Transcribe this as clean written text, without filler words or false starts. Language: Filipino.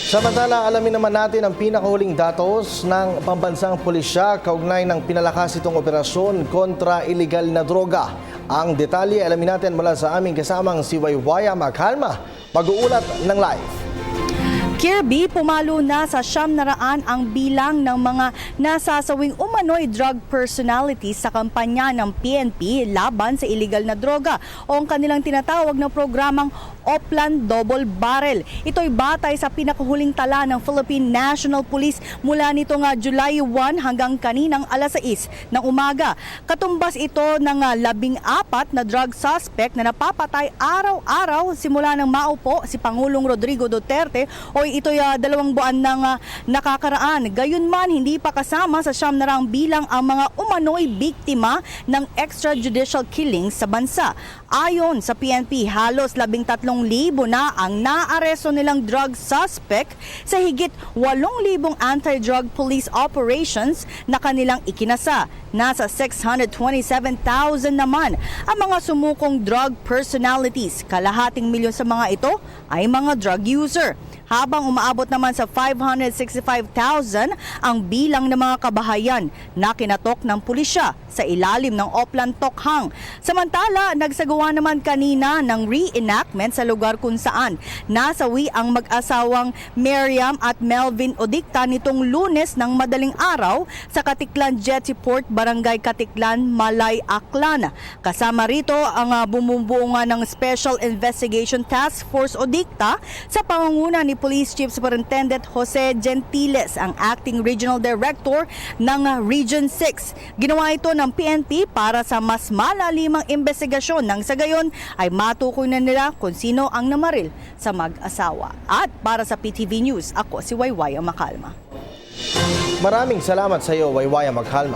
Samantala, alamin naman natin ang pinakahuling datos ng pambansang pulisya kaugnay ng pinalakas itong operasyon kontra iligal na droga. Ang detalye, alamin natin mula sa aming kasamang si Waywaya Maghalma. Mag-uulat ng live. Kirby, pumalo na sa 900 ang bilang ng mga nasasawing umano'y drug personalities sa kampanya ng PNP laban sa iligal na droga o ang kanilang tinatawag na programang Oplan Double Barrel. Ito'y batay sa pinakahuling tala ng Philippine National Police mula nitong July 1 hanggang kaninang alas 6 ng umaga. Katumbas ito ng 14 na drug suspect na napapatay araw-araw simula nang maupo si Pangulong Rodrigo Duterte o ito'y 2 buwan nang nakakaraan. Gayunman, hindi pa kasama sa 900 bilang ang mga umano'y biktima ng extrajudicial killings sa bansa. Ayon sa PNP, halos 13,000 na ang naaresto nilang drug suspect sa higit 8,000 anti-drug police operations na kanilang ikinasa. Nasa 627,000 naman ang mga sumukong drug personalities. Kalahating milyon sa mga ito ay mga drug user. Habang umaabot naman sa 565,000 ang bilang ng mga kabahayan na kinatok ng pulisya sa ilalim ng Oplan Tokhang. Samantala, nagsagawa naman kanina ng reenactment sa lugar kung saan nasawi ang mag-asawang Miriam at Melvin Odicta nitong Lunes ng madaling araw sa Katiklan Jetty Port, Barangay Katiklan, Malay, Aklan. Kasama rito ang bumubuo ng Special Investigation Task Force Odicta sa pangunguna ni Police Chief Superintendent Jose Gentiles, ang Acting Regional Director ng Region 6. Ginawa ito ng PNP para sa mas malalimang investigasyon nang sa gayon ay matukoy na nila kung sino ang namaril sa mag-asawa. At para sa PTV News, ako si Waywaya Maghalma. Maraming salamat sa iyo, Waywaya Maghalma.